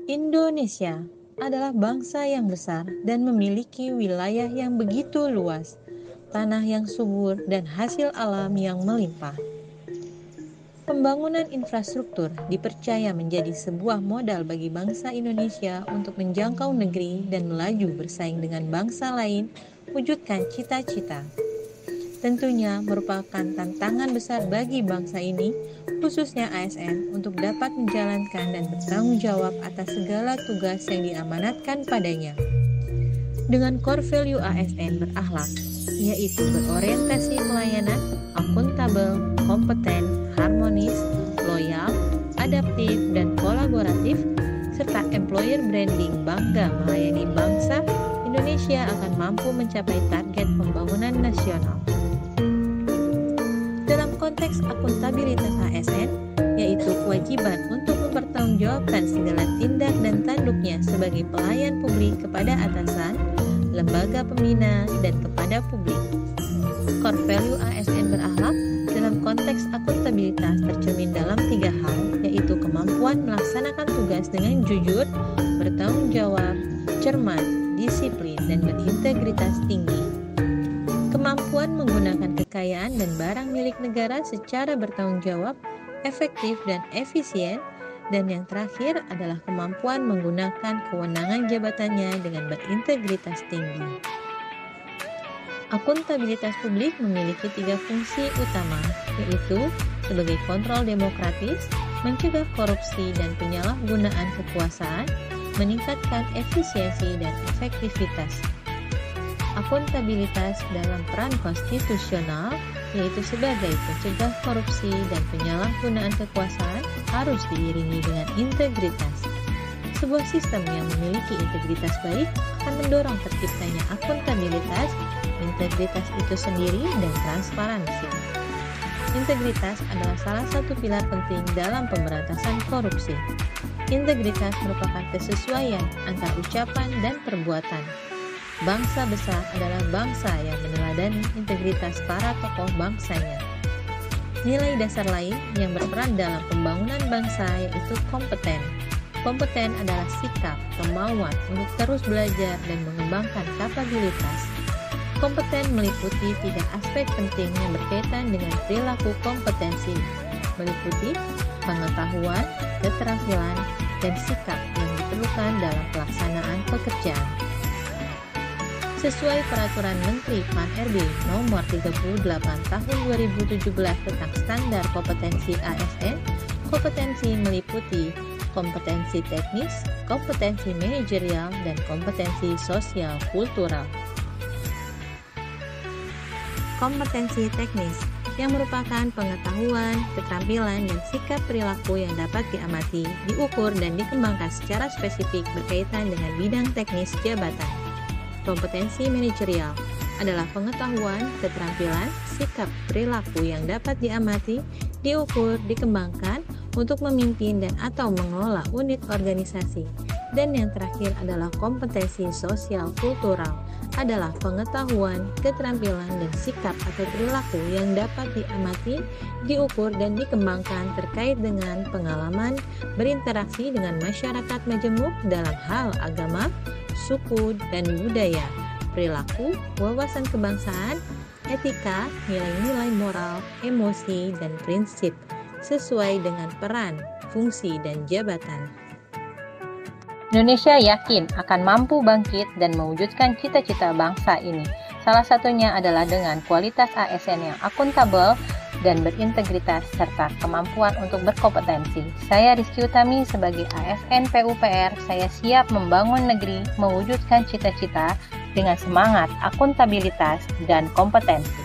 Indonesia adalah bangsa yang besar dan memiliki wilayah yang begitu luas, tanah yang subur, dan hasil alam yang melimpah. Pembangunan infrastruktur dipercaya menjadi sebuah modal bagi bangsa Indonesia untuk menjangkau negeri dan melaju bersaing dengan bangsa lain, wujudkan cita-cita. Tentunya merupakan tantangan besar bagi bangsa ini, khususnya ASN, untuk dapat menjalankan dan bertanggung jawab atas segala tugas yang diamanatkan padanya. Dengan core value ASN berakhlak, yaitu berorientasi pelayanan, akuntabel, kompeten, harmonis, loyal, adaptif, dan kolaboratif, serta employer branding bangga melayani bangsa, Indonesia akan mampu mencapai target pembangunan nasional. Dalam konteks akuntabilitas ASN, yaitu kewajiban untuk mempertanggungjawabkan segala tindak dan tanduknya sebagai pelayan publik kepada atasan, lembaga pembina, dan kepada publik. Core value ASN berakhlak dalam konteks akuntabilitas tercermin dalam 3 hal, yaitu kemampuan melaksanakan tugas dengan jujur, bertanggung jawab, cermat, disiplin, dan berintegritas tinggi. Kemampuan menggunakan kekayaan dan barang milik negara secara bertanggung jawab, efektif, dan efisien. Dan yang terakhir adalah kemampuan menggunakan kewenangan jabatannya dengan berintegritas tinggi. Akuntabilitas publik memiliki 3 fungsi utama, yaitu sebagai kontrol demokratis, mencegah korupsi dan penyalahgunaan kekuasaan, meningkatkan efisiensi dan efektivitas. Akuntabilitas dalam peran konstitusional, yaitu sebagai pencegah korupsi dan penyalahgunaan kekuasaan, harus diiringi dengan integritas. Sebuah sistem yang memiliki integritas baik akan mendorong terciptanya akuntabilitas, integritas itu sendiri, dan transparansi. Integritas adalah salah satu pilar penting dalam pemberantasan korupsi. Integritas merupakan kesesuaian antara ucapan dan perbuatan. Bangsa besar adalah bangsa yang meneladani integritas para tokoh bangsanya. Nilai dasar lain yang berperan dalam pembangunan bangsa yaitu kompeten. Kompeten adalah sikap, kemauan untuk terus belajar dan mengembangkan kapabilitas. Kompeten meliputi 3 aspek penting yang berkaitan dengan perilaku kompetensi, meliputi pengetahuan, keterampilan, dan sikap yang diperlukan dalam pelaksanaan pekerjaan. Sesuai Peraturan Menteri Pan-RB Nomor 38 Tahun 2017 tentang Standar Kompetensi ASN, kompetensi meliputi kompetensi teknis, kompetensi manajerial, dan kompetensi sosial kultural. Kompetensi teknis yang merupakan pengetahuan, keterampilan, dan sikap perilaku yang dapat diamati, diukur, dan dikembangkan secara spesifik berkaitan dengan bidang teknis jabatan. Kompetensi manajerial adalah pengetahuan, keterampilan, sikap perilaku yang dapat diamati, diukur, dikembangkan untuk memimpin dan atau mengelola unit organisasi. Dan yang terakhir adalah kompetensi sosial kultural, adalah pengetahuan, keterampilan, dan sikap atau perilaku yang dapat diamati, diukur, dan dikembangkan terkait dengan pengalaman berinteraksi dengan masyarakat majemuk dalam hal agama, suku, dan budaya, perilaku, wawasan kebangsaan, etika, nilai-nilai moral, emosi, dan prinsip, sesuai dengan peran, fungsi, dan jabatan. Indonesia yakin akan mampu bangkit dan mewujudkan cita-cita bangsa ini. Salah satunya adalah dengan kualitas ASN yang akuntabel dan berintegritas serta kemampuan untuk berkompetensi. Saya Rizky Utami sebagai ASN PUPR, saya siap membangun negeri, mewujudkan cita-cita dengan semangat akuntabilitas dan kompetensi.